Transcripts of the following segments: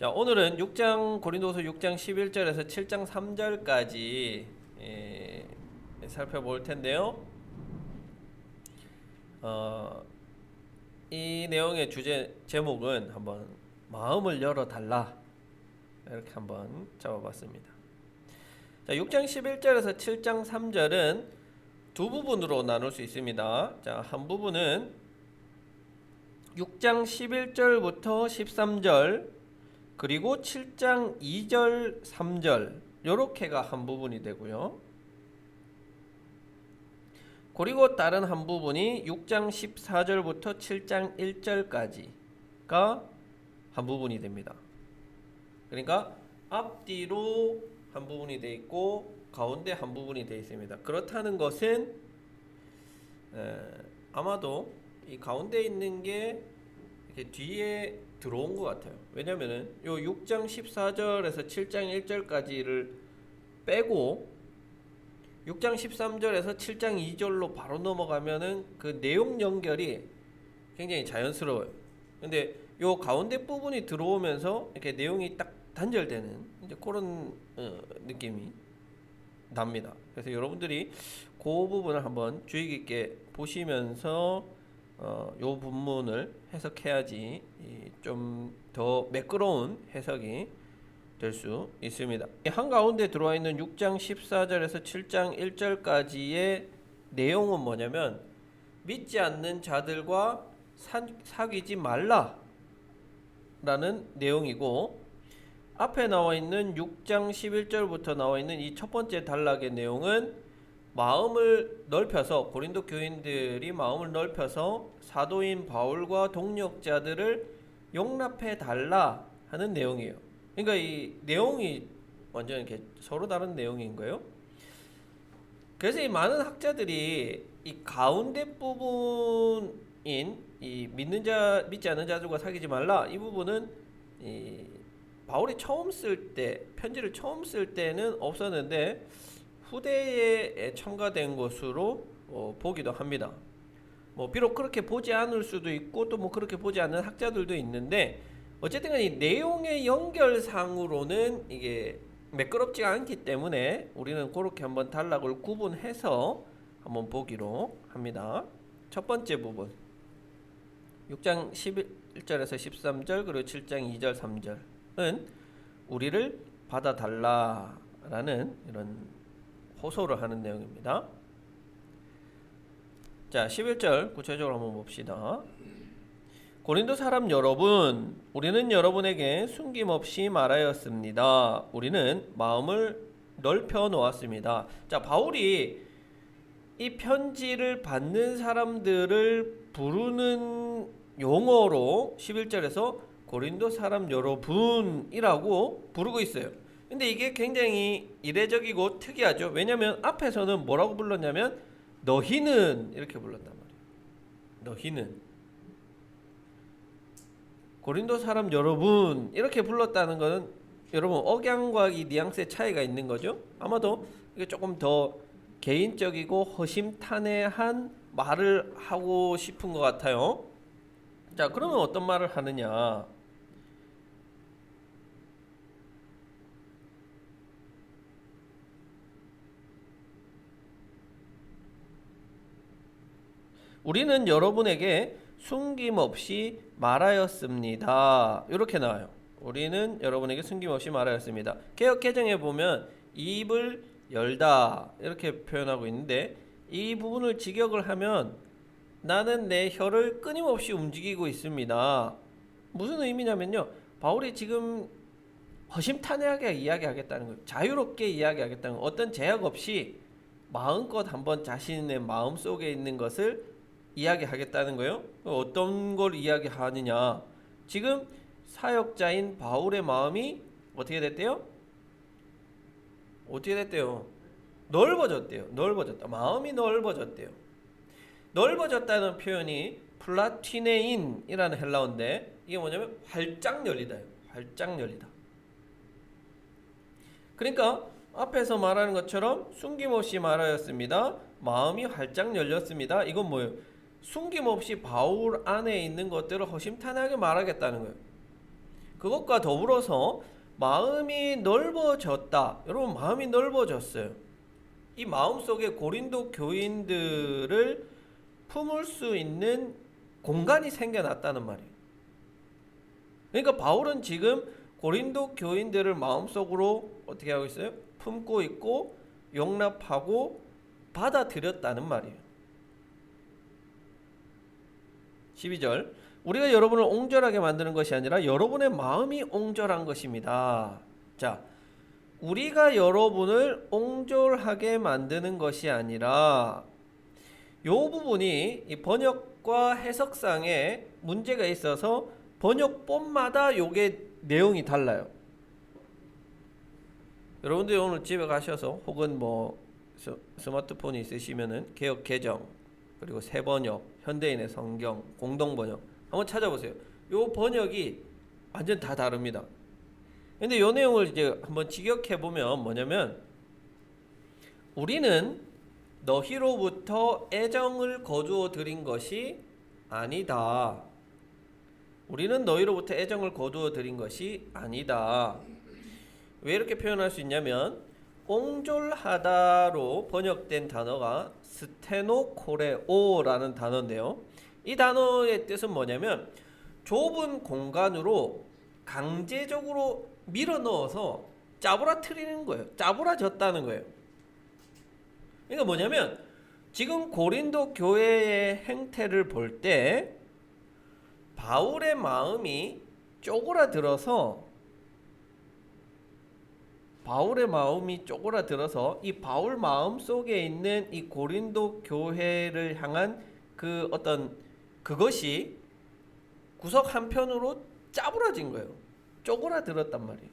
자, 오늘은 6장 고린도서 6장 11절에서 7장 3절까지 살펴볼 텐데요. 이 내용의 제목은 한번 마음을 열어 달라 이렇게 한번 잡아봤습니다. 자, 6장 11절에서 7장 3절은 두 부분으로 나눌 수 있습니다. 자, 한 부분은 6장 11절부터 13절 그리고 7장 2절 3절 요렇게가 한 부분이 되고요. 그리고 다른 한 부분이 6장 14절부터 7장 1절까지가 한 부분이 됩니다. 그러니까 앞뒤로 한 부분이 되어 있고 가운데 한 부분이 되어 있습니다. 그렇다는 것은 아마도 이 가운데 있는 게 이렇게 뒤에 들어온 것 같아요. 왜냐면은 요 6장 14절에서 7장 1절까지를 빼고 6장 13절에서 7장 2절로 바로 넘어가면은 그 내용 연결이 굉장히 자연스러워요. 근데 요 가운데 부분이 들어오면서 이렇게 내용이 딱 단절되는 이제 그런 느낌이 납니다. 그래서 여러분들이 그 부분을 한번 주의 깊게 보시면서 요 본문을 해석해야지 좀 더 매끄러운 해석이 될 수 있습니다. 한가운데 들어와 있는 6장 14절에서 7장 1절까지의 내용은 뭐냐면 믿지 않는 자들과 사귀지 말라 라는 내용이고, 앞에 나와 있는 6장 11절부터 나와 있는 이 첫 번째 단락의 내용은 마음을 넓혀서 고린도 교인들이 마음을 넓혀서 사도인 바울과 동역자들을 용납해 달라 하는 내용이에요. 그러니까 이 내용이 완전 이렇게 서로 다른 내용인 거예요. 그래서 이 많은 학자들이 이 가운데 부분인 이 믿지 않는 자들과 사귀지 말라 이 부분은 이 바울이 처음 쓸 때, 편지를 처음 쓸 때는 없었는데 후대에 첨가된 것으로 보기도 합니다. 비록 그렇게 보지 않을 수도 있고 또 그렇게 보지 않는 학자들도 있는데 어쨌든 이 내용의 연결상으로는 이게 매끄럽지가 않기 때문에 우리는 그렇게 한번 단락을 구분해서 한번 보기로 합니다. 첫 번째 부분 6장 11절에서 13절 그리고 7장 2절 3절은 우리를 받아달라라는 이런 호소를 하는 내용입니다. 자, 11절 구체적으로 한번 봅시다. 고린도 사람 여러분, 우리는 여러분에게 숨김없이 말하였습니다. 우리는 마음을 넓혀 놓았습니다. 자, 바울이 이 편지를 받는 사람들을 부르는 용어로 11절에서 고린도 사람 여러분이라고 부르고 있어요. 근데 이게 굉장히 이례적이고 특이하죠. 왜냐하면 앞에서는 뭐라고 불렀냐면 너희는 이렇게 불렀단 말이에요. 너희는 고린도 사람 여러분 이렇게 불렀다는 것은 여러분 억양과 이 뉘앙스의 차이가 있는 거죠. 아마도 이게 조금 더 개인적이고 허심탄회한 말을 하고 싶은 것 같아요. 자, 그러면 어떤 말을 하느냐? 우리는 여러분에게 숨김없이 말하였습니다. 이렇게 나와요. 우리는 여러분에게 숨김없이 말하였습니다. 개역 개정에 보면 입을 열다 이렇게 표현하고 있는데 이 부분을 직역을 하면 나는 내 혀를 끊임없이 움직이고 있습니다. 무슨 의미냐면요. 바울이 지금 허심탄회하게 이야기하겠다는 거예요. 자유롭게 이야기하겠다는 거예요. 어떤 제약 없이 마음껏 한번 자신의 마음 속에 있는 것을 이야기하겠다는 거예요. 어떤 걸 이야기하느냐? 지금 사역자인 바울의 마음이 어떻게 됐대요? 어떻게 됐대요? 넓어졌대요. 넓어졌다. 마음이 넓어졌대요. 넓어졌다는 표현이 플라티네인이라는 헬라어인데 이게 뭐냐면 활짝 열리다. 활짝 열리다. 그러니까 앞에서 말하는 것처럼 숨김없이 말하였습니다. 마음이 활짝 열렸습니다. 이건 뭐예요? 숨김없이 바울 안에 있는 것들을 허심탄회하게 말하겠다는 거예요. 그것과 더불어서 마음이 넓어졌다. 여러분, 마음이 넓어졌어요. 이 마음속에 고린도 교인들을 품을 수 있는 공간이 생겨났다는 말이에요. 그러니까 바울은 지금 고린도 교인들을 마음속으로 어떻게 하고 있어요? 품고 있고 용납하고 받아들였다는 말이에요. 12절, 우리가 여러분을 옹졸하게 만드는 것이 아니라 여러분의 마음이 옹졸한 것입니다. 자, 우리가 여러분을 옹졸하게 만드는 것이 아니라, 요 부분이 이 번역과 해석상에 문제가 있어서 번역본마다 요게 내용이 달라요. 여러분들 오늘 집에 가셔서 혹은 뭐 스마트폰이 있으시면은 개역 개정, 그리고 새 번역, 현대인의 성경, 공동 번역 한번 찾아보세요. 요 번역이 완전 다 다릅니다. 근데 요 내용을 이제 한번 직역해 보면 뭐냐면, 우리는 너희로부터 애정을 거두어 드린 것이 아니다. 우리는 너희로부터 애정을 거두어 드린 것이 아니다. 왜 이렇게 표현할 수 있냐면, 옹졸하다로 번역된 단어가 스테노코레오라는 단어인데요. 이 단어의 뜻은 뭐냐면, 좁은 공간으로 강제적으로 밀어 넣어서 짜부라뜨리는 거예요. 짜부라졌다는 거예요. 그러니까 뭐냐면, 지금 고린도 교회의 행태를 볼 때 바울의 마음이 쪼그라들어서 이 바울 마음 속에 있는 이 고린도 교회를 향한 그 어떤 그것이 구석 한편으로 짜부라진 거예요. 쪼그라들었단 말이에요.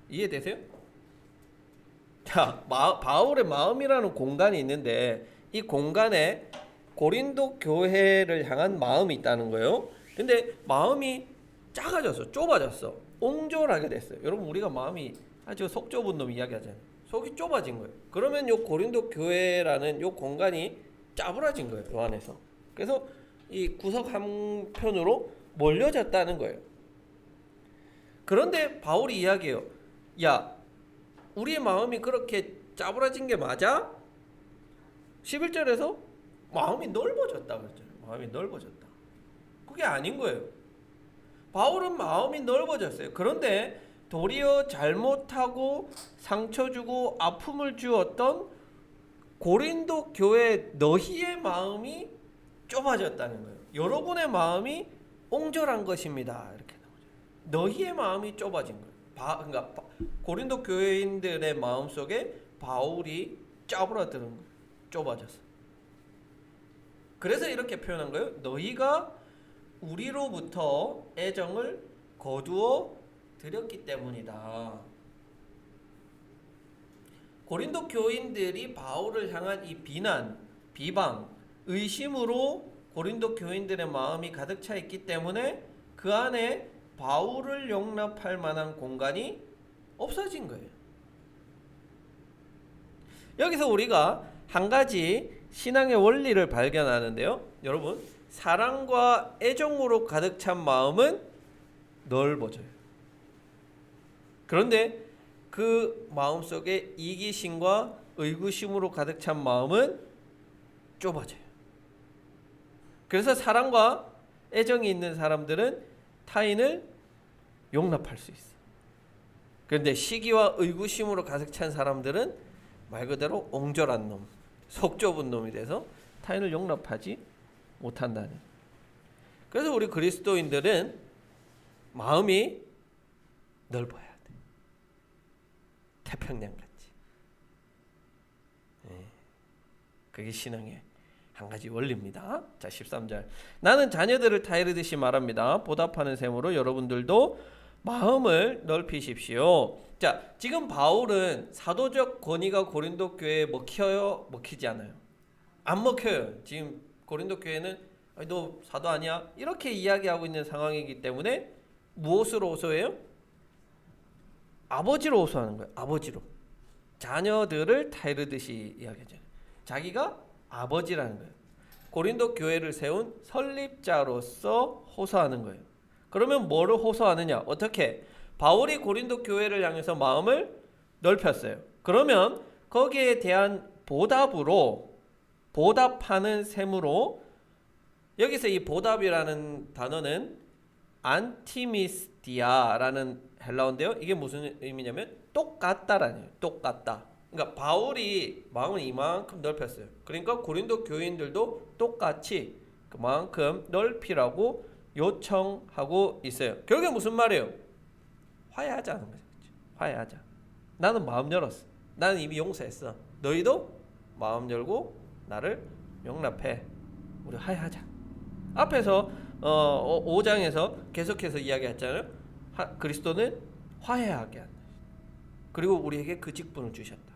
이해되세요? 자, 바울의 마음이라는 공간이 있는데, 이 공간에 고린도 교회를 향한 마음이 있다는 거예요. 근데 마음이 작아졌어, 좁아졌어, 옹졸하게 됐어요. 여러분, 우리가 마음이 아주 속 좁은 놈 이야기하잖아요. 속이 좁아진 거예요. 그러면 요 고린도 교회라는 요 공간이 짜부라진 거예요, 요 안에서. 그래서 이 구석 한편으로 몰려졌다는 거예요. 그런데 바울이 이야기해요. 야, 우리의 마음이 그렇게 짜부라진 게 맞아? 11절에서 마음이 넓어졌다 그랬잖아요. 마음이 넓어졌다. 그게 아닌 거예요. 바울은 마음이 넓어졌어요. 그런데 도리어 잘못하고 상처 주고 아픔을 주었던 고린도 교회 너희의 마음이 좁아졌다는 거예요. 여러분의 마음이 옹졸한 것입니다. 이렇게 나오죠. 너희의 마음이 좁아진 거예요. 그러니까 고린도 교회인들의 마음 속에 바울이 짜부라드는 거예요. 좁아졌어. 그래서 이렇게 표현한 거예요. 너희가 우리로부터 애정을 거두어 드렸기 때문이다. 고린도 교인들이 바울을 향한 이 비난, 비방, 의심으로 고린도 교인들의 마음이 가득 차 있기 때문에 그 안에 바울을 용납할 만한 공간이 없어진 거예요. 여기서 우리가 한 가지 신앙의 원리를 발견하는데요. 여러분, 사랑과 애정으로 가득 찬 마음은 넓어져요. 그런데 그 마음속에 이기심과 의구심으로 가득 찬 마음은 좁아져요. 그래서 사랑과 애정이 있는 사람들은 타인을 용납할 수 있어요. 그런데 시기와 의구심으로 가득 찬 사람들은 말 그대로 옹졸한 놈, 속 좁은 놈이 돼서 타인을 용납하지 못한다는. 그래서 우리 그리스도인들은 마음이 넓어야 돼. 태평양 같이. 그게 신앙의 한 가지 원리입니다. 자, 13절. 나는 자녀들을 타이르듯이 말합니다. 보답하는 셈으로 여러분들도 마음을 넓히십시오. 자, 지금 바울은 사도적 권위가 고린도 교회에 먹혀요? 먹히지 않아요? 안 먹혀요. 지금 고린도 교회는 너 사도 아니야? 이렇게 이야기하고 있는 상황이기 때문에 무엇으로 호소해요? 아버지로 호소하는 거예요. 아버지로. 자녀들을 타이르듯이 이야기하죠. 자기가 아버지라는 거예요. 고린도 교회를 세운 설립자로서 호소하는 거예요. 그러면 뭐를 호소하느냐? 어떻게? 바울이 고린도 교회를 향해서 마음을 넓혔어요. 그러면 거기에 대한 보답하는 셈으로 여기서 이 보답이라는 단어는 안티미스티아라는 헬라어인데요. 이게 무슨 의미냐면 똑같다라는 거예요. 똑같다. 그러니까 바울이 마음을 이만큼 넓혔어요. 그러니까 고린도 교인들도 똑같이 그만큼 넓히라고 요청하고 있어요. 결국에 무슨 말이에요? 화해하자는 거죠. 화해하자. 나는 마음 열었어. 나는 이미 용서했어. 너희도 마음 열고 나를 용납해. 우리 화해하자. 앞에서 5장에서 계속해서 이야기했잖아요. 그리스도는 화해하게 한다. 그리고 우리에게 그 직분을 주셨다.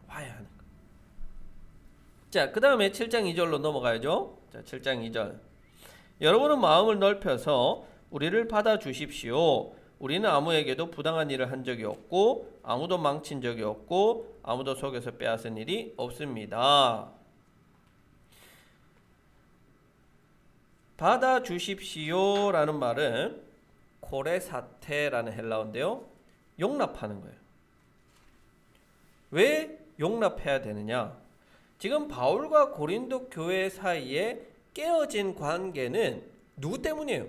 화해하는 거. 자, 그 다음에 7장 2절로 넘어가야죠. 자, 7장 2절. 여러분은 마음을 넓혀서 우리를 받아주십시오. 우리는 아무에게도 부당한 일을 한 적이 없고 아무도 망친 적이 없고 아무도 속여서 빼앗은 일이 없습니다. 받아주십시오라는 말은 코레사테라는 헬라어인데요. 용납하는 거예요. 왜 용납해야 되느냐? 지금 바울과 고린도 교회 사이에 깨어진 관계는 누구 때문이에요?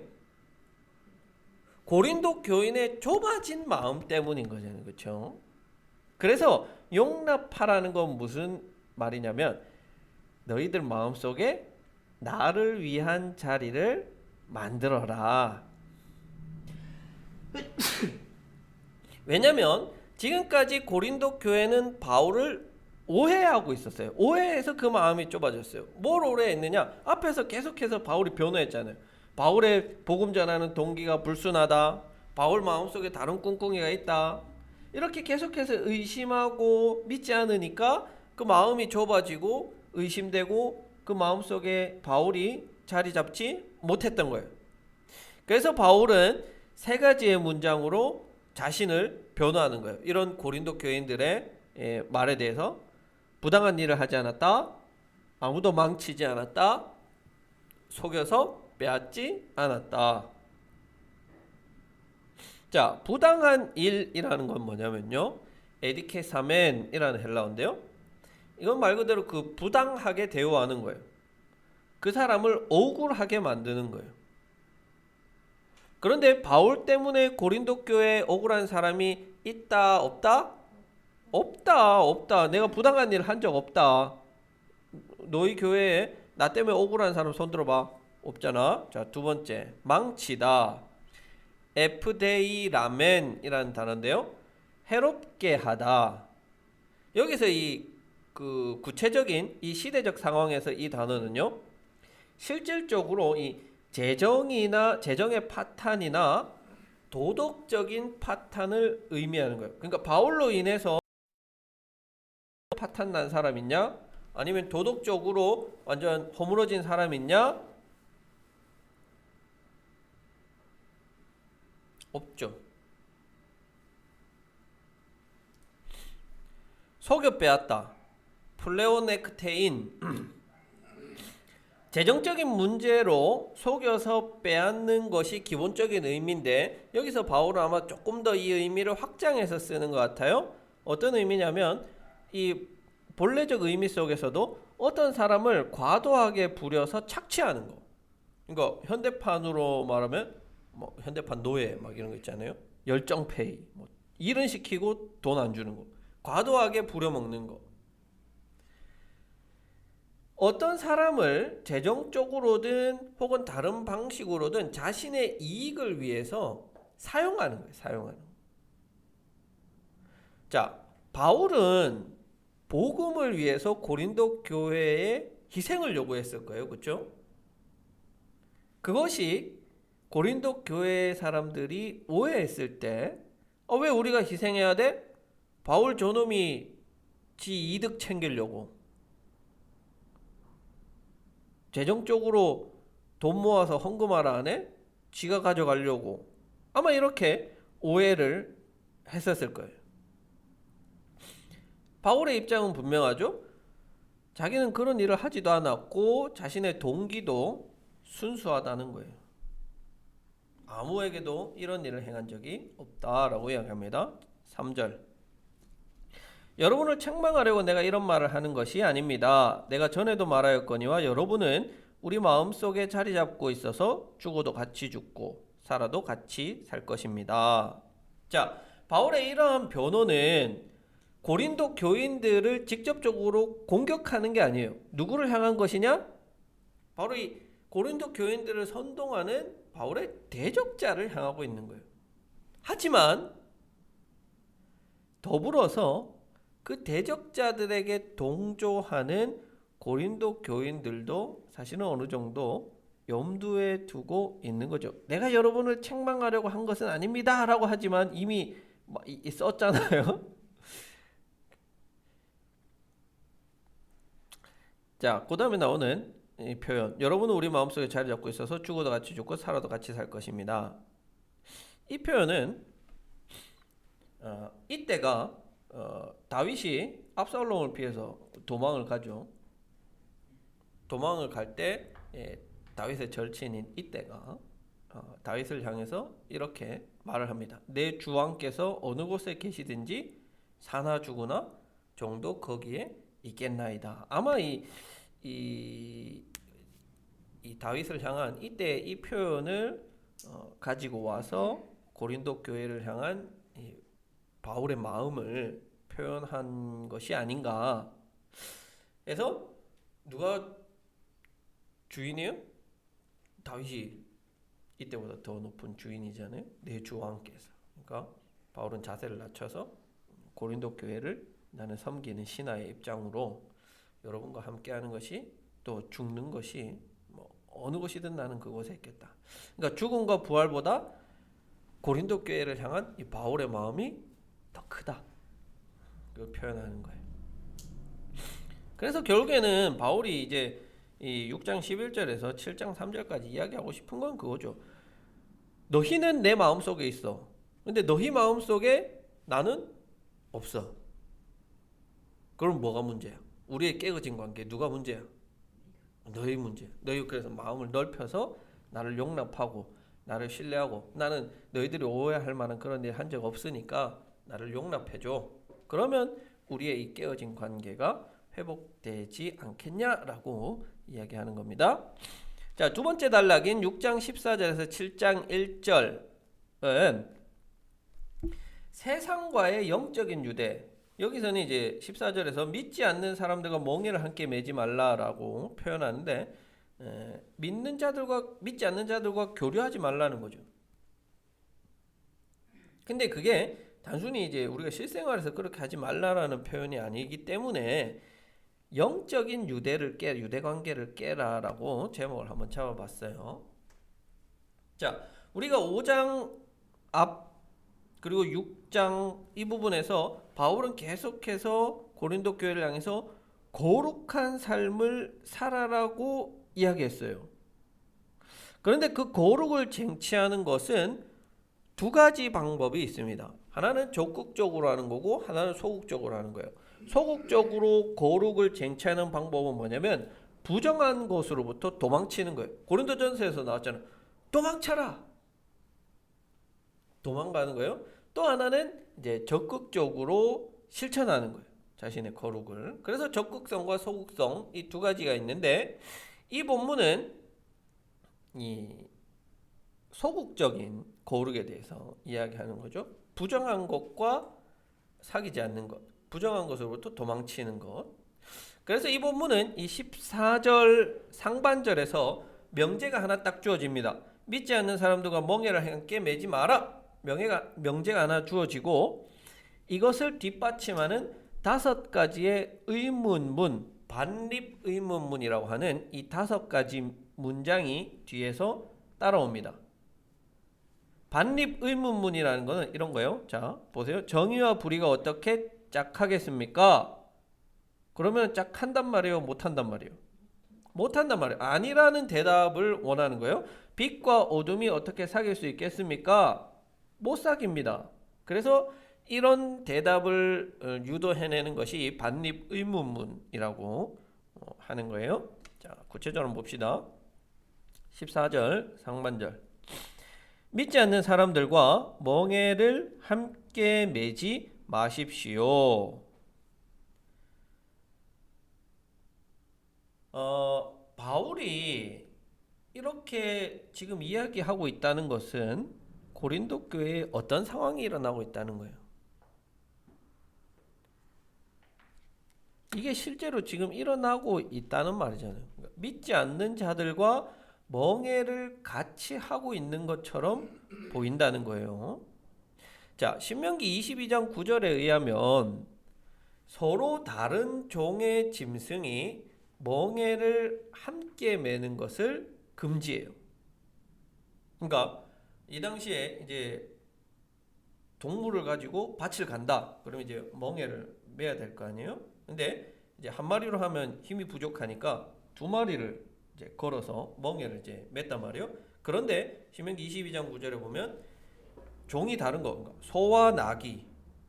고린도 교인의 좁아진 마음 때문인 거잖아요. 그렇죠? 그래서 용납하라는 건 무슨 말이냐면 너희들 마음속에 나를 위한 자리를 만들어라. 왜냐면 지금까지 고린도 교회는 바울을 오해하고 있었어요. 오해해서 그 마음이 좁아졌어요. 뭘 오해했느냐? 앞에서 계속해서 바울이 변호했잖아요. 바울의 복음 전하는 동기가 불순하다. 바울 마음속에 다른 꿍꿍이가 있다. 이렇게 계속해서 의심하고 믿지 않으니까 그 마음이 좁아지고 의심되고 그 마음속에 바울이 자리 잡지 못했던 거예요. 그래서 바울은 세 가지의 문장으로 자신을 변호하는 거예요. 이런 고린도 교인들의 말에 대해서 부당한 일을 하지 않았다. 아무도 망치지 않았다. 속여서 빼앗지 않았다. 자, 부당한 일이라는 건 뭐냐면요. 에디케사멘이라는 헬라어인데요. 이건 말 그대로 그 부당하게 대우하는 거예요. 그 사람을 억울하게 만드는 거예요. 그런데 바울 때문에 고린도 교회에 억울한 사람이 있다 없다? 없다. 내가 부당한 일 한 적 없다. 너희 교회에 나 때문에 억울한 사람 손 들어봐. 없잖아. 자, 두 번째, 망치다. 에프데이라멘이라는 단어인데요. 해롭게 하다. 여기서 그 구체적인 이 시대적 상황에서 이 단어는요. 실질적으로 이 재정의 파탄이나 도덕적인 파탄을 의미하는 거예요. 그러니까 바울로 인해서 파탄 난 사람 있냐? 아니면 도덕적으로 완전 허물어진 사람 있냐? 없죠. 속여 빼앗다. 플레오네크테인. 재정적인 문제로 속여서 빼앗는 것이 기본적인 의미인데 여기서 바울은 아마 조금 더 이 의미를 확장해서 쓰는 것 같아요. 어떤 의미냐면 이 본래적 의미 속에서도 어떤 사람을 과도하게 부려서 착취하는 거. 그러니까 현대판으로 말하면 뭐 현대판 노예 막 이런 거 있잖아요. 열정페이 뭐 일은 시키고 돈 안 주는 거. 과도하게 부려먹는 거. 어떤 사람을 재정적으로든 혹은 다른 방식으로든 자신의 이익을 위해서 사용하는 거예요. 사용하는 거. 자, 바울은 복음을 위해서 고린도 교회에 희생을 요구했을 거예요. 그렇죠? 그것이 고린도 교회 사람들이 오해했을 때 왜 우리가 희생해야 돼? 바울 저놈이 지 이득 챙기려고 재정적으로 돈 모아서 헌금하라 하네? 지가 가져가려고 아마 이렇게 오해를 했었을 거예요. 바울의 입장은 분명하죠. 자기는 그런 일을 하지도 않았고 자신의 동기도 순수하다는 거예요. 아무에게도 이런 일을 행한 적이 없다라고 이야기합니다. 3절. 여러분을 책망하려고 내가 이런 말을 하는 것이 아닙니다. 내가 전에도 말하였거니와 여러분은 우리 마음속에 자리 잡고 있어서 죽어도 같이 죽고 살아도 같이 살 것입니다. 자, 바울의 이러한 변호는 고린도 교인들을 직접적으로 공격하는 게 아니에요. 누구를 향한 것이냐? 바로 이 고린도 교인들을 선동하는 바울의 대적자를 향하고 있는 거예요. 하지만 더불어서 그 대적자들에게 동조하는 고린도 교인들도 사실은 어느 정도 염두에 두고 있는 거죠. 내가 여러분을 책망하려고 한 것은 아닙니다 라고 하지만 이미 썼잖아요. 자, 그 다음에 나오는 이 표현, 여러분은 우리 마음속에 자리 잡고 있어서 죽어도 같이 죽고 살아도 같이 살 것입니다. 이 표현은 이때가 다윗이 압살롬을 피해서 도망을 가죠. 도망을 갈 때 다윗의 절친인 이때가 다윗을 향해서 이렇게 말을 합니다. 내 주왕께서 어느 곳에 계시든지 사나 죽으나 정도 거기에 있겠나이다. 아마 이 다윗을 향한 이때 이 표현을 가지고 와서 고린도 교회를 향한 바울의 마음을 표현한 것이 아닌가. 그래서 누가 주인이에요? 다윗이 이때보다 더 높은 주인이잖아요. 내 주왕께서. 그러니까 바울은 자세를 낮춰서 고린도 교회를 나는 섬기는 신하의 입장으로 여러분과 함께하는 것이 또 죽는 것이 뭐 어느 곳이든 나는 그곳에 있겠다. 그러니까 죽음과 부활보다 고린도 교회를 향한 이 바울의 마음이 더 크다. 그 표현하는 거예요. 그래서 결국에는 바울이 이제 이 6장 11절에서 7장 3절까지 이야기하고 싶은 건 그거죠. 너희는 내 마음속에 있어. 근데 너희 마음속에 나는 없어. 그럼 뭐가 문제야? 우리의 깨어진 관계 누가 문제야? 너희 문제. 너희 그래서 마음을 넓혀서 나를 용납하고 나를 신뢰하고 나는 너희들이 오해할 만한 그런 일 한 적 없으니까 나를 용납해줘. 그러면 우리의 이 깨어진 관계가 회복되지 않겠냐라고 이야기하는 겁니다. 자, 두 번째 단락인 6장 14절에서 7장 1절은 세상과의 영적인 유대. 여기서는 이제 14절에서 믿지 않는 사람들과 멍에를 함께 매지 말라라고 표현하는데 믿는 자들과 믿지 않는 자들과 교류하지 말라는 거죠. 근데 그게 단순히 이제 우리가 실생활에서 그렇게 하지 말라라는 표현이 아니기 때문에 영적인 유대 관계를 깨라라고 제목을 한번 잡아봤어요. 자, 우리가 5장 앞 그리고 6장 이 부분에서 바울은 계속해서 고린도 교회를 향해서 거룩한 삶을 살아라고 이야기했어요. 그런데 그 거룩을 쟁취하는 것은 두 가지 방법이 있습니다. 하나는 적극적으로 하는 거고 하나는 소극적으로 하는 거예요. 소극적으로 거룩을 쟁취하는 방법은 뭐냐면 부정한 것으로부터 도망치는 거예요. 고린도전서에서 나왔잖아요. 도망쳐라. 도망가는 거예요. 또 하나는 이제 적극적으로 실천하는 거예요. 자신의 거룩을. 그래서 적극성과 소극성 이 두 가지가 있는데 이 본문은 이 소극적인 거룩에 대해서 이야기하는 거죠. 부정한 것과 사귀지 않는 것, 부정한 것으로부터 도망치는 것. 그래서 이 본문은 이 14절 상반절에서 명제가 하나 딱 주어집니다. 믿지 않는 사람들과 멍에를 함께 매지 마라. 명제가 하나 주어지고 이것을 뒷받침하는 5가지의 의문문, 반립 의문문이라고 하는 이 5가지 문장이 뒤에서 따라옵니다. 반립 의문문이라는 것은 이런 거예요. 자, 보세요. 정의와 불의가 어떻게 짝하겠습니까? 그러면 짝한단 말이에요? 못한단 말이에요? 못한단 말이에요. 아니라는 대답을 원하는 거예요. 빛과 어둠이 어떻게 사귈 수 있겠습니까? 못 사깁니다. 그래서 이런 대답을 유도해내는 것이 반립 의문문이라고 하는 거예요. 자, 구체적으로 봅시다. 14절 상반절. 믿지 않는 사람들과 멍에를 함께 매지 마십시오. 바울이 이렇게 지금 이야기하고 있다는 것은 고린도 교회에 어떤 상황이 일어나고 있다는 거예요. 이게 실제로 지금 일어나고 있다는 말이잖아요. 그러니까 믿지 않는 자들과 멍에를 같이 하고 있는 것처럼 보인다는 거예요. 자, 신명기 22장 9절에 의하면 서로 다른 종의 짐승이 멍에를 함께 매는 것을 금지해요. 그러니까 이 당시에 이제 동물을 가지고 밭을 간다. 그러면 이제 멍에를 매야 될 거 아니에요? 근데 이제 한 마리로 하면 힘이 부족하니까 두 마리를 이제 걸어서 멍에를 이제 맸단 말이에요. 그런데 신명기 22장 9절에 보면 종이 다른 거, 그러니까 소와 나귀,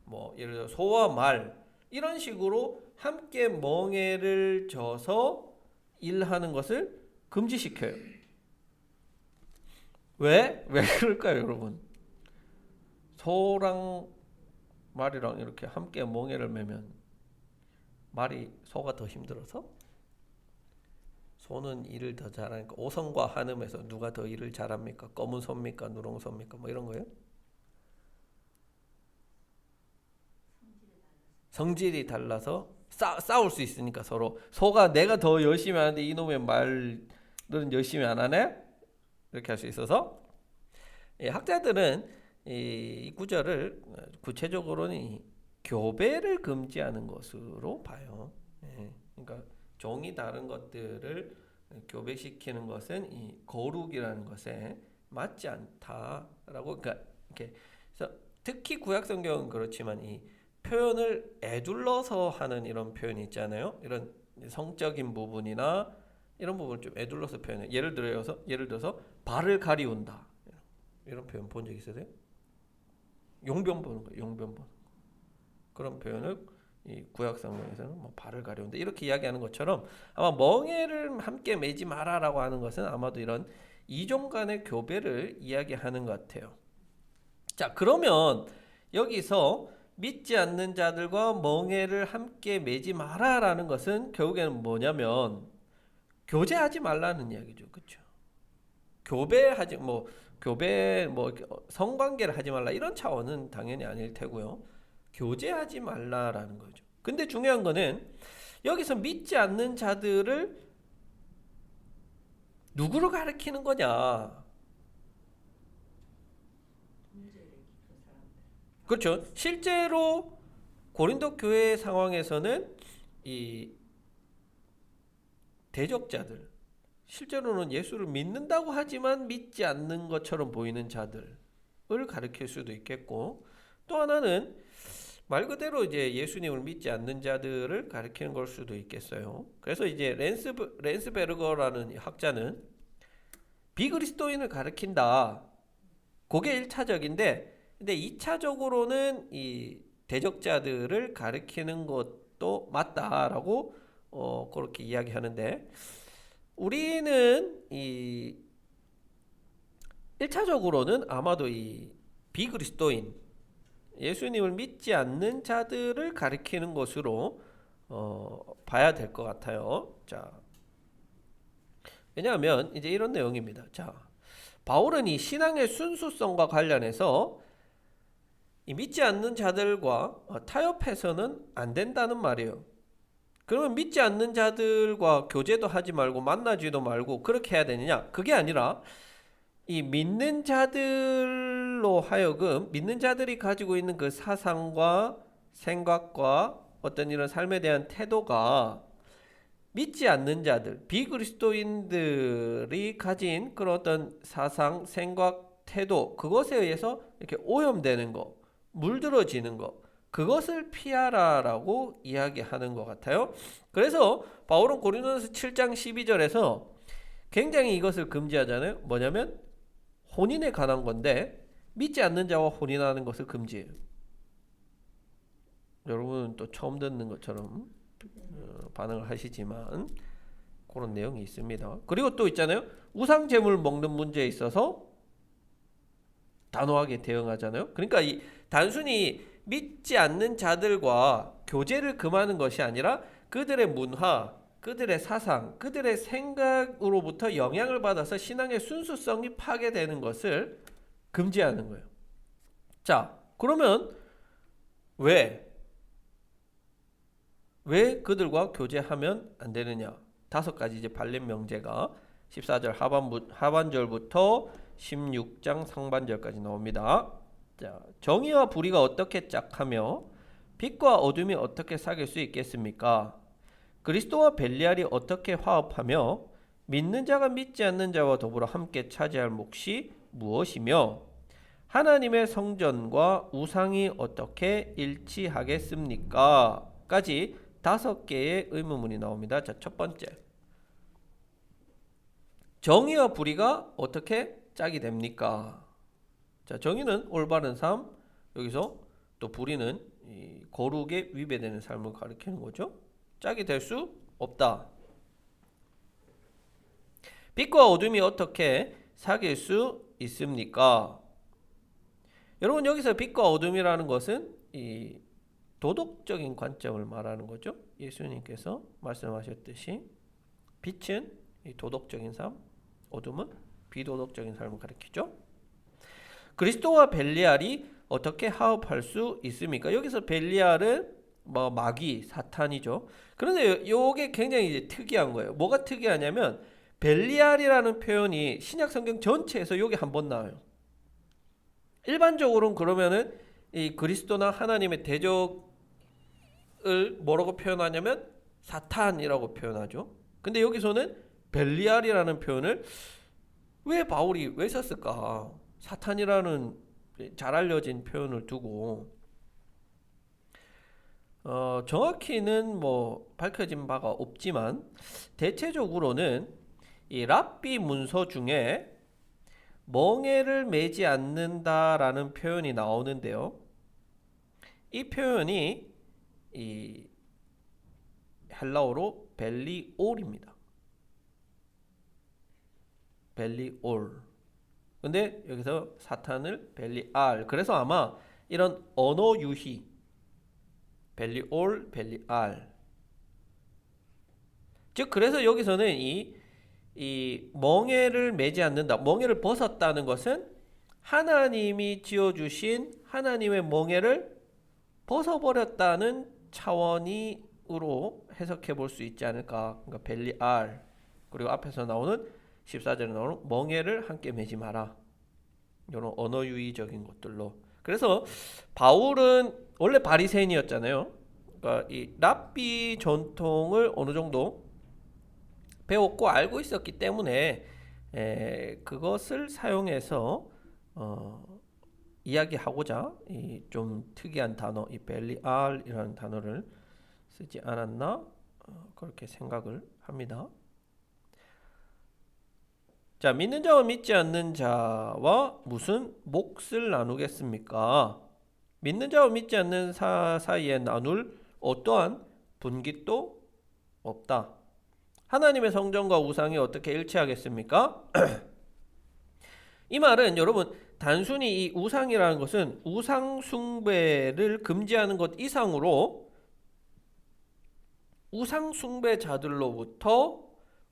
뭐 예를 들어 소와 말 이런 식으로 함께 멍에를 져서 일하는 것을 금지시켜요. 왜? 왜 그럴까요, 여러분? 소랑 말이랑 이렇게 함께 멍에를 매면 말이 소가 더 힘들어서? 소는 일을 더 잘하니까 오성과 한음에서 누가 더 일을 잘합니까? 검은 소입니까? 누런 소입니까? 뭐 이런 거예요? 성질이 달라서 싸울 수 있으니까 서로 소가 내가 더 열심히 하는데 이놈의 말은 열심히 안 하네? 이렇게 할 수 있어서 학자들은 이 구절을 구체적으로는 이 교배를 금지하는 것으로 봐요. 그러니까 종이 다른 것들을 교배시키는 것은 이 거룩이라는 것에 맞지 않다라고 그러니까 이렇게 그래서 특히 구약 성경은 그렇지만 이 표현을 애둘러서 하는 이런 표현이 있잖아요. 이런 성적인 부분이나 이런 부분을 좀 애둘러서 표현해. 예를 들어서 발을 가리운다. 이런 표현 본 적 있으세요? 용변 보는 거예요. 용변 보는 거. 그런 표현을 이 구약 성경에서는 뭐 발을 가려운다 이렇게 이야기하는 것처럼 아마 멍에를 함께 매지 마라라고 하는 것은 아마도 이런 이종 간의 교배를 이야기하는 것 같아요. 자, 그러면 여기서 믿지 않는 자들과 멍에를 함께 매지 마라라는 것은 결국에는 뭐냐면 교제하지 말라는 이야기죠. 그렇죠? 교배하지 교배 성관계를 하지 말라 이런 차원은 당연히 아닐 테고요. 교제하지 말라라는 거죠. 근데 중요한 거는 여기서 믿지 않는 자들을 누구로 가리키는 거냐? 그렇죠. 실제로 고린도 교회 상황에서는 이 대적자들, 실제로는 예수를 믿는다고 하지만 믿지 않는 것처럼 보이는 자들을 가리킬 수도 있겠고, 또 하나는 말 그대로 이제 예수님을 믿지 않는 자들을 가리키는 걸 수도 있겠어요. 그래서 이제 렌스베르거라는 학자는 비그리스도인을 가리킨다. 그게 1차적인데, 근데 2차적으로는 이 대적자들을 가리키는 것도 맞다라고 그렇게 이야기하는데, 우리는 이 1차적으로는 아마도 이 비그리스도인 예수님을 믿지 않는 자들을 가리키는 것으로 봐야 될 것 같아요. 자, 왜냐하면 이제 이런 내용입니다. 자, 바울은 이 신앙의 순수성과 관련해서 이 믿지 않는 자들과 타협해서는 안 된다는 말이에요. 그러면 믿지 않는 자들과 교제도 하지 말고 만나지도 말고 그렇게 해야 되느냐? 그게 아니라 이 믿는 자들로 하여금 믿는 자들이 가지고 있는 그 사상과 생각과 어떤 이런 삶에 대한 태도가 믿지 않는 자들, 비그리스도인들이 가진 그런 어떤 사상, 생각, 태도 그것에 의해서 이렇게 오염되는 거, 물들어지는 거 그것을 피하라라고 이야기하는 것 같아요. 그래서 바울은 고린도전서 7장 12절에서 굉장히 이것을 금지하잖아요. 뭐냐면 혼인에 관한 건데 믿지 않는 자와 혼인하는 것을 금지해요. 여러분은 또 처음 듣는 것처럼 반응을 하시지만 그런 내용이 있습니다. 그리고 또 있잖아요. 우상 제물 먹는 문제에 있어서 단호하게 대응하잖아요. 그러니까 이 단순히 믿지 않는 자들과 교제를 금하는 것이 아니라 그들의 문화, 그들의 사상, 그들의 생각으로부터 영향을 받아서 신앙의 순수성이 파괴되는 것을 금지하는 거예요. 자, 그러면 왜 그들과 교제하면 안 되느냐? 5가지 이제 발림 명제가 14절 하반절부터 16장 상반절까지 나옵니다. 자, 정의와 불의가 어떻게 짝하며 빛과 어둠이 어떻게 사귈 수 있겠습니까? 그리스도와 벨리알이 어떻게 화합하며 믿는 자가 믿지 않는 자와 더불어 함께 차지할 몫이 무엇이며 하나님의 성전과 우상이 어떻게 일치하겠습니까? 까지 5개의 의문문이 나옵니다. 자, 첫 번째, 정의와 불의가 어떻게 짝이 됩니까? 자, 정의는 올바른 삶, 여기서 또 불의는 이 거룩에 위배되는 삶을 가리키는 거죠. 짝이 될 수 없다. 빛과 어둠이 어떻게 사귈 수 있습니까? 여러분, 여기서 빛과 어둠이라는 것은 이 도덕적인 관점을 말하는 거죠. 예수님께서 말씀하셨듯이 빛은 이 도덕적인 삶, 어둠은 비도덕적인 삶을 가리키죠. 그리스도와 벨리알이 어떻게 화합할 수 있습니까? 여기서 벨리알은 뭐 마귀, 사탄이죠. 그런데 이게 굉장히 이제 특이한 거예요. 뭐가 특이하냐면 벨리알이라는 표현이 신약 성경 전체에서 여기 한 번 나와요. 일반적으로는 그러면은 이 그리스도나 하나님의 대적을 뭐라고 표현하냐면 사탄이라고 표현하죠. 근데 여기서는 벨리알이라는 표현을 왜 바울이 왜 썼을까? 사탄이라는 잘 알려진 표현을 두고 정확히는 뭐 밝혀진 바가 없지만 대체적으로는 이 랍비 문서 중에 멍에를 매지 않는다라는 표현이 나오는데요. 이 표현이 이 헬라어로 벨리올입니다. 벨리올. 근데 여기서 사탄을 벨리알. 그래서 아마 이런 언어 유희 벨리올, 벨리알. 즉 그래서 여기서는 이 멍에를 매지 않는다. 멍에를 벗었다는 것은 하나님이 지어주신 하나님의 멍에를 벗어버렸다는 차원으로 해석해 볼 수 있지 않을까. 그러니까 벨리알. 그리고 앞에서 나오는 14절에 나오는 멍에를 함께 매지 마라. 이런 언어 유희적인 것들로. 그래서 바울은 원래 바리새인이었잖아요. 그러니까 이 랍비 전통을 어느 정도 배웠고 알고 있었기 때문에 그것을 사용해서 이야기하고자 이 좀 특이한 단어, 이 벨리알이라는 단어를 쓰지 않았나 그렇게 생각을 합니다. 자, 믿는 자와 믿지 않는 자와 무슨 몫을 나누겠습니까? 믿는 자와 믿지 않는 사이에 나눌 어떠한 분깃도 없다. 하나님의 성전과 우상이 어떻게 일치하겠습니까? 이 말은 여러분 단순히 이 우상이라는 것은 우상 숭배를 금지하는 것 이상으로 우상 숭배자들로부터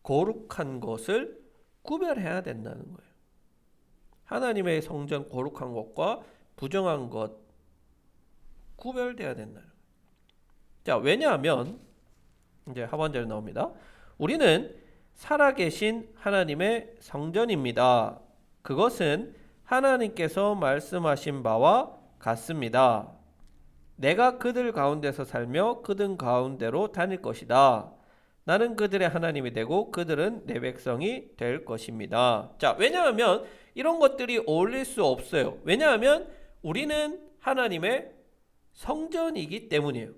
거룩한 것을 구별해야 된다는 거예요. 하나님의 성전 거룩한 것과 부정한 것 구별돼야 된다는 거예요. 자, 왜냐하면 이제 하반절에 나옵니다. 우리는 살아계신 하나님의 성전입니다. 그것은 하나님께서 말씀하신 바와 같습니다. 내가 그들 가운데서 살며 그들 가운데로 다닐 것이다. 나는 그들의 하나님이 되고 그들은 내 백성이 될 것입니다. 자, 왜냐하면 이런 것들이 어울릴 수 없어요. 왜냐하면 우리는 하나님의 성전이기 때문이에요.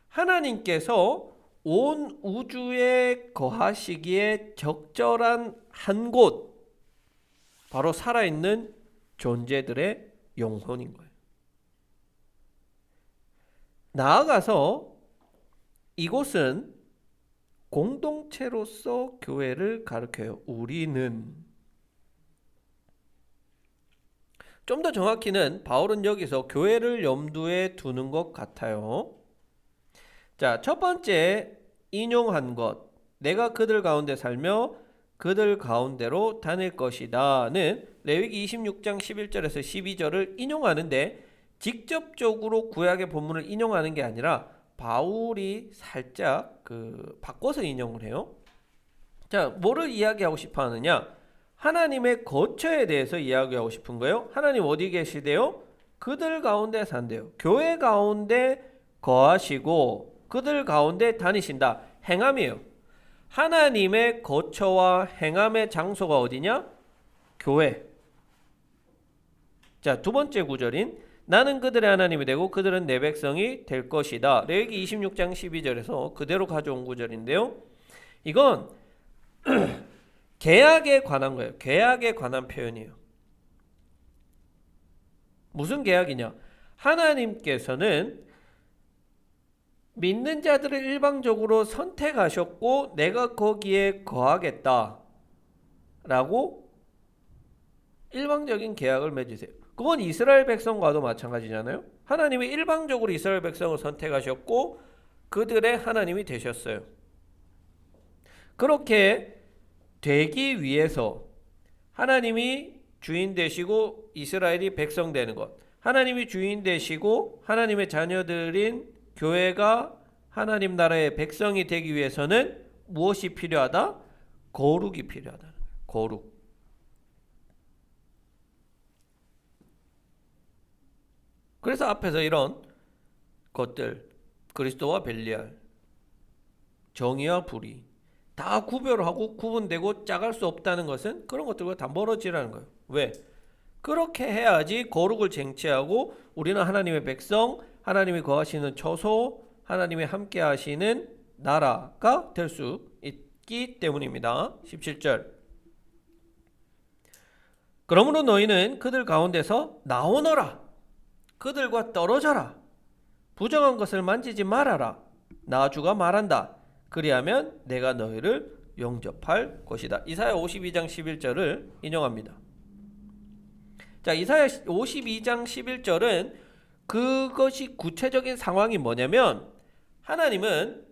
하나님께서 온 우주에 거하시기에 적절한 한 곳, 바로 살아있는 존재들의 영혼인 거예요. 나아가서 이곳은 공동체로서 교회를 가리켜요. 우리는 좀 더 정확히는 바울은 여기서 교회를 염두에 두는 것 같아요. 자, 첫 번째 인용한 것, 내가 그들 가운데 살며 그들 가운데로 다닐 것이다는 레위기 26장 11절에서 12절을 인용하는데 직접적으로 구약의 본문을 인용하는 게 아니라 바울이 살짝 바꿔서 인용을 해요. 자, 뭐를 이야기하고 싶어 하느냐? 하나님의 거처에 대해서 이야기하고 싶은 거예요. 하나님 어디 계시대요? 그들 가운데 산대요. 교회 가운데 거하시고 그들 가운데 다니신다. 행함이에요. 하나님의 거처와 행함의 장소가 어디냐? 교회. 자, 두 번째 구절인 나는 그들의 하나님이 되고 그들은 내 백성이 될 것이다. 레위기 26장 12절에서 그대로 가져온 구절인데요. 이건 계약에 관한 거예요. 계약에 관한 표현이에요. 무슨 계약이냐? 하나님께서는 믿는 자들을 일방적으로 선택하셨고 내가 거기에 거하겠다 라고 일방적인 계약을 맺으세요. 그건 이스라엘 백성과도 마찬가지잖아요. 하나님이 일방적으로 이스라엘 백성을 선택하셨고 그들의 하나님이 되셨어요. 그렇게 되기 위해서 하나님이 주인 되시고 이스라엘이 백성 되는 것, 하나님이 주인 되시고 하나님의 자녀들인 교회가 하나님 나라의 백성이 되기 위해서는 무엇이 필요하다? 거룩이 필요하다. 거룩. 그래서 앞에서 이런 것들, 그리스도와 벨리알, 정의와 불의 다 구별하고 구분되고 짜갈 수 없다는 것은 그런 것들과 다 멀어지라는 거예요. 왜? 그렇게 해야지 거룩을 쟁취하고 우리는 하나님의 백성, 하나님이 거하시는 처소, 하나님이 함께 하시는 나라가 될 수 있기 때문입니다. 17절. 그러므로 너희는 그들 가운데서 나오너라. 그들과 떨어져라. 부정한 것을 만지지 말아라. 나 주가 말한다. 그리하면 내가 너희를 영접할 것이다. 이사야 52장 11절을 인용합니다. 자, 이사야 52장 11절은 그것이 구체적인 상황이 뭐냐면 하나님은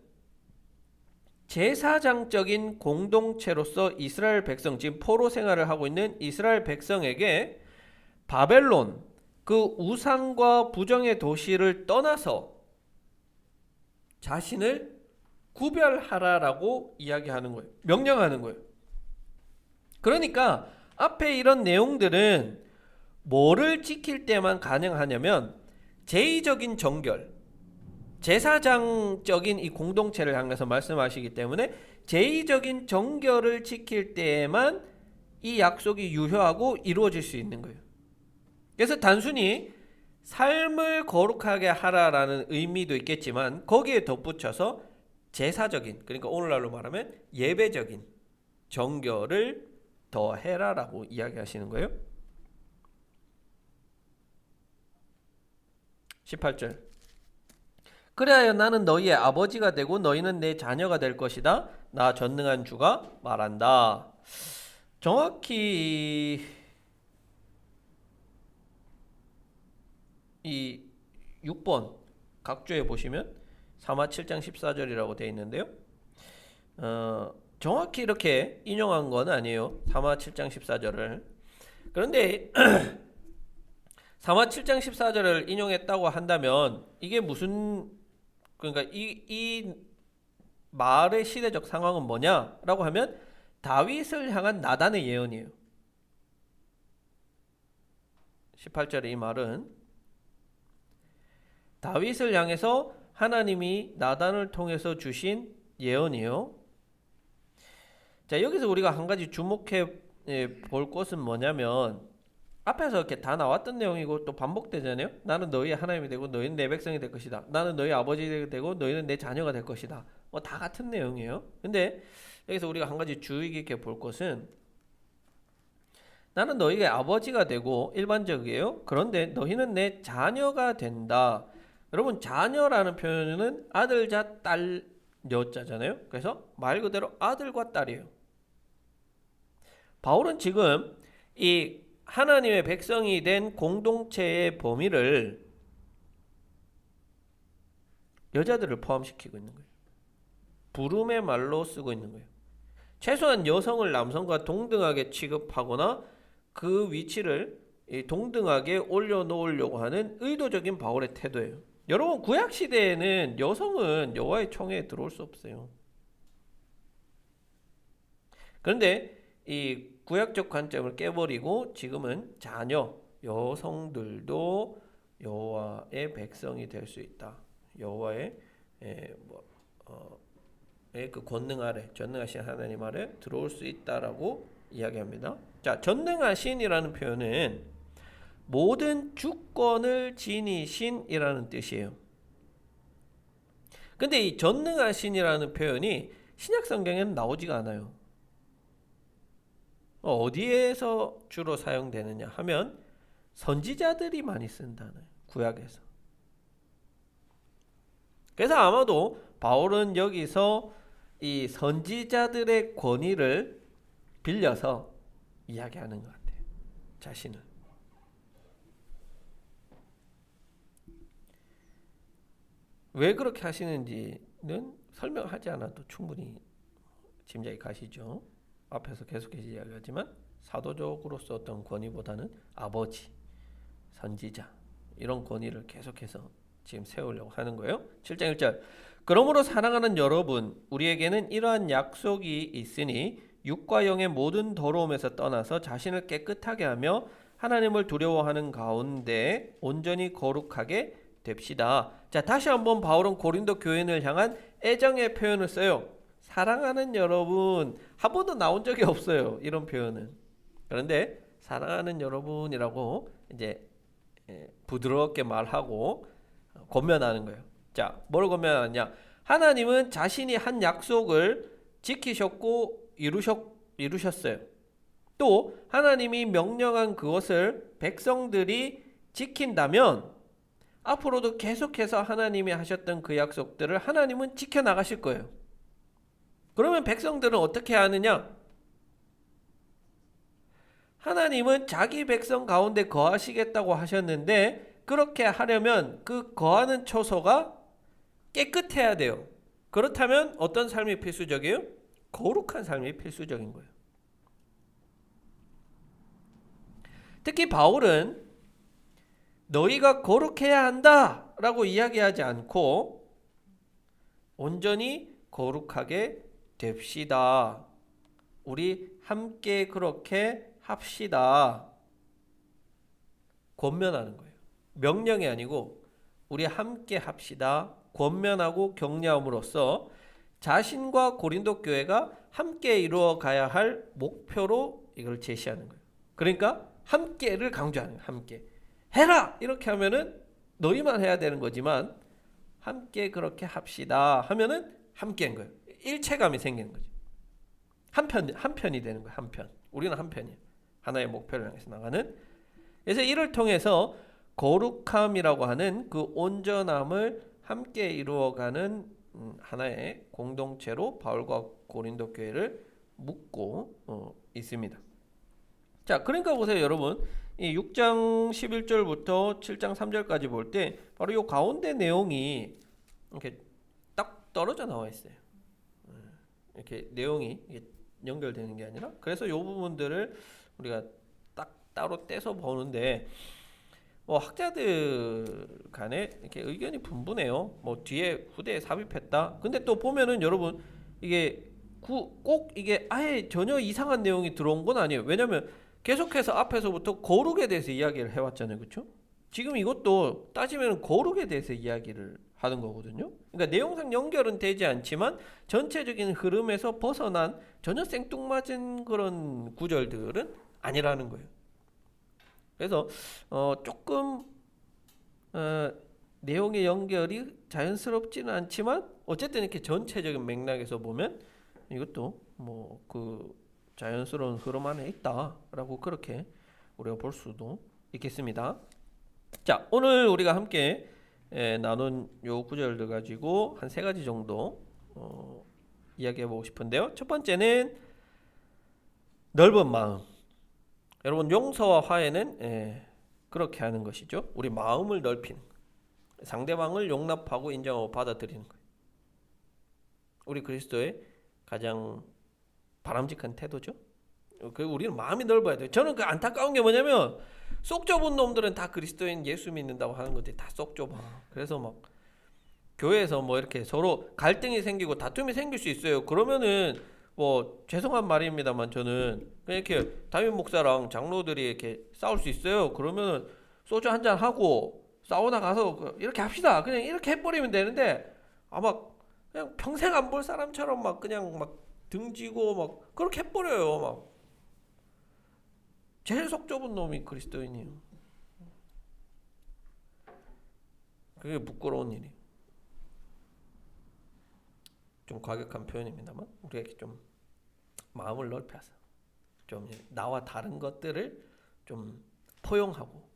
제사장적인 공동체로서 이스라엘 백성, 지금 포로 생활을 하고 있는 이스라엘 백성에게 바벨론, 그 우상과 부정의 도시를 떠나서 자신을 구별하라라고 이야기하는 거예요. 명령하는 거예요. 그러니까 앞에 이런 내용들은 뭐를 지킬 때만 가능하냐면 제의적인 정결, 제사장적인 이 공동체를 향해서 말씀하시기 때문에 제의적인 정결을 지킬 때에만 이 약속이 유효하고 이루어질 수 있는 거예요. 그래서 단순히 삶을 거룩하게 하라라는 의미도 있겠지만 거기에 덧붙여서 제사적인, 그러니까 오늘날로 말하면 예배적인 정결을 더해라라고 이야기하시는 거예요. 18절. 그래야 나는 너희의 아버지가 되고 너희는 내 자녀가 될 것이다. 나 전능한 주가 말한다. 정확히 이 6번 각주에 보시면 사마 7장 14절이라고 되어 있는데요. 정확히 이렇게 인용한 건 아니에요. 사마 7장 14절을. 그런데 사마 7장 14절을 인용했다고 한다면 이게 무슨, 그러니까 이 말의 시대적 상황은 뭐냐라고 하면 다윗을 향한 나단의 예언이에요. 18절의 이 말은 다윗을 향해서 하나님이 나단을 통해서 주신 예언이에요. 자, 여기서 우리가 한 가지 주목해 볼 것은 뭐냐면 앞에서 이렇게 다 나왔던 내용이고 또 반복되잖아요. 나는 너희의 하나님이 되고 너희는 내 백성이 될 것이다. 나는 너희 아버지가 되고 너희는 내 자녀가 될 것이다. 뭐 다 같은 내용이에요. 근데 여기서 우리가 한 가지 주의 깊게 볼 것은 나는 너희의 아버지가 되고 일반적이에요. 그런데 너희는 내 자녀가 된다. 여러분, 자녀라는 표현은 아들자 딸 여자잖아요. 그래서 말 그대로 아들과 딸이에요. 바울은 지금 이 하나님의 백성이 된 공동체의 범위를 여자들을 포함시키고 있는 거예요. 부름의 말로 쓰고 있는 거예요. 최소한 여성을 남성과 동등하게 취급하거나 그 위치를 동등하게 올려놓으려고 하는 의도적인 바울의 태도예요. 여러분, 구약 시대에는 여성은 여호와의 총회에 들어올 수 없어요. 그런데 이 구약적 관점을 깨버리고 지금은 자녀 여성들도 여호와의 백성이 될 수 있다. 여호와의 그 권능 아래, 전능하신 하나님 아래 들어올 수 있다라고 이야기합니다. 자, 전능하신이라는 표현은 모든 주권을 지니신이라는 뜻이에요. 근데 이 전능하신이라는 표현이 신약 성경에는 나오지가 않아요. 어디에서 주로 사용되느냐 하면 선지자들이 많이 쓴다는 구약에서. 그래서 아마도 바울은 여기서 이 선지자들의 권위를 빌려서 이야기하는 것 같아요. 자신을. 왜 그렇게 하시는지는 설명하지 않아도 충분히 짐작이 가시죠. 앞에서 계속해서 이야기하지만 사도적으로서 어떤 권위보다는 아버지, 선지자 이런 권위를 계속해서 지금 세우려고 하는 거예요. 7장 1절 그러므로 사랑하는 여러분 우리에게는 이러한 약속이 있으니 육과 영의 모든 더러움에서 떠나서 자신을 깨끗하게 하며 하나님을 두려워하는 가운데 온전히 거룩하게 됩시다. 자, 다시 한번 바울은 고린도 교인을 향한 애정의 표현을 써요. 사랑하는 여러분, 한 번도 나온 적이 없어요. 이런 표현은. 그런데 사랑하는 여러분이라고 이제 부드럽게 말하고 권면하는 거예요. 자, 뭘 권면하냐? 하나님은 자신이 한 약속을 지키셨고 이루셨어요. 또 하나님이 명령한 그것을 백성들이 지킨다면 앞으로도 계속해서 하나님이 하셨던 그 약속들을 하나님은 지켜나가실 거예요. 그러면 백성들은 어떻게 하느냐? 하나님은 자기 백성 가운데 거하시겠다고 하셨는데 그렇게 하려면 그 거하는 처소가 깨끗해야 돼요. 그렇다면 어떤 삶이 필수적이에요? 거룩한 삶이 필수적인 거예요. 특히 바울은 너희가 거룩해야 한다 라고 이야기하지 않고 온전히 거룩하게 됩시다. 우리 함께 그렇게 합시다. 권면하는 거예요. 명령이 아니고 우리 함께 합시다. 권면하고 격려함으로써 자신과 고린도 교회가 함께 이루어 가야 할 목표로 이걸 제시하는 거예요. 그러니까 함께를 강조하는 거예요. 함께. 해라! 이렇게 하면은 너희만 해야 되는 거지만 함께 그렇게 합시다 하면은 함께인 거예요. 일체감이 생기는 거죠. 한편이 되는 거예요. 한편. 우리는 한편이에요. 하나의 목표를 향해서 나가는. 그래서 이를 통해서 거룩함이라고 하는 그 온전함을 함께 이루어가는 하나의 공동체로 바울과 고린도 교회를 묶고 있습니다. 자, 그러니까 보세요, 여러분. 이 6장 11절부터 7장 3절까지 볼 때 바로 이 가운데 내용이 이렇게 딱 떨어져 나와 있어요. 이렇게 내용이 연결되는 게 아니라 그래서 이 부분들을 우리가 딱 따로 떼서 보는데 학자들 간에 이렇게 의견이 분분해요. 뒤에 후대에 삽입했다. 근데 또 보면은 여러분 이게 꼭 이게 아예 전혀 이상한 내용이 들어온 건 아니에요. 왜냐면 계속해서 앞에서부터 거룩에 대해서 이야기를 해왔잖아요. 그렇죠? 지금 이것도 따지면 거룩에 대해서 이야기를 하는 거거든요. 그러니까 내용상 연결은 되지 않지만 전체적인 흐름에서 벗어난 전혀 생뚱맞은 그런 구절들은 아니라는 거예요. 그래서 조금 내용의 연결이 자연스럽지는 않지만 어쨌든 이렇게 전체적인 맥락에서 보면 이것도 그 자연스러운 흐름 안에 있다라고 그렇게 우리가 볼 수도 있겠습니다. 자, 오늘 우리가 함께 나눈 요 구절들 가지고 한 3가지 정도 이야기해 보고 싶은데요. 첫 번째는 넓은 마음. 여러분 용서와 화해는 그렇게 하는 것이죠. 우리 마음을 넓히는 거예요. 상대방을 용납하고 인정하고 받아들이는 거예요. 우리 그리스도의 가장 바람직한 태도죠. 그 우리는 마음이 넓어야 돼요. 저는 그 안타까운 게 뭐냐면 속 좁은 놈들은 다 그리스도인 예수 믿는다고 하는 것들이 다 속 좁아. 그래서 막 교회에서 뭐 이렇게 서로 갈등이 생기고 다툼이 생길 수 있어요. 그러면은 뭐 죄송한 말입니다만 저는 그냥 이렇게 담임 목사랑 장로들이 이렇게 싸울 수 있어요. 그러면 소주 한잔 하고 사우나 가서 이렇게 합시다. 그냥 이렇게 해버리면 되는데 아마 그냥 평생 안 볼 사람처럼 막 그냥 막 등지고 막 그렇게 해버려요. 막 제일 속 좁은 놈이 그리스도인이에요. 그게 부끄러운 일이에요. 좀 과격한 표현입니다만 우리에게 좀 마음을 넓혀서 좀 나와 다른 것들을 좀 포용하고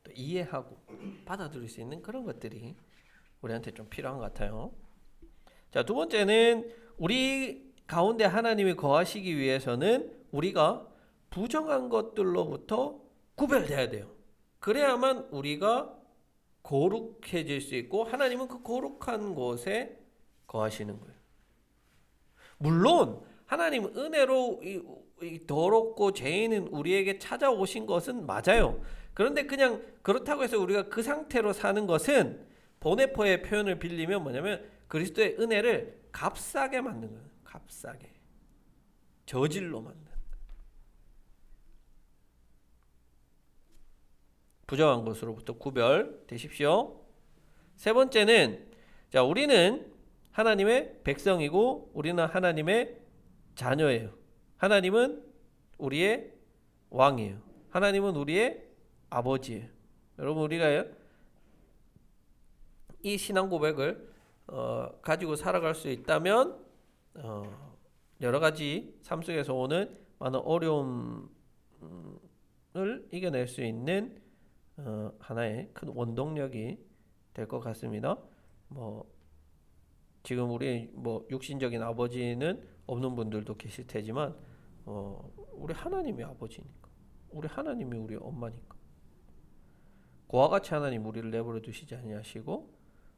또 이해하고 받아들일 수 있는 그런 것들이 우리한테 좀 필요한 것 같아요. 자, 두 번째는 우리 가운데 하나님이 거하시기 위해서는 우리가 부정한 것들로부터 구별돼야 돼요. 그래야만 우리가 거룩해질 수 있고 하나님은 그 거룩한 곳에 거하시는 거예요. 물론 하나님은 은혜로 이 더럽고 죄인은 우리에게 찾아오신 것은 맞아요. 그런데 그냥 그렇다고 해서 우리가 그 상태로 사는 것은 보네포의 표현을 빌리면 뭐냐면 그리스도의 은혜를 값싸게 만든 거예요. 값싸게. 저질로 만든. 부정한 것으로부터 구별되십시오. 세 번째는 자, 우리는 하나님의 백성이고 우리는 하나님의 자녀예요. 하나님은 우리의 왕이에요. 하나님은 우리의 아버지예요. 여러분 우리가 이 신앙 고백을 가지고 살아갈 수 있다면 여러 가지 삶 속에서 오는 많은 어려움을 이겨낼 수 있는 하나의 큰 원동력이 될 것 같습니다. 뭐 지금 우리 뭐 육신적인 아버지는 없는 분들도 계실 테지만 우리 하나님이 아버지니까 우리 하나님이 우리 엄마니까 그와 같이 하나님 우리를 내버려 두시지 아니하시고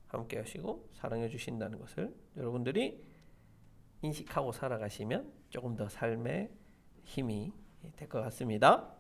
함께 하시고 사랑해 주신다는 것을 여러분들이 인식하고 살아가시면 조금 더 삶의 힘이 될 것 같습니다.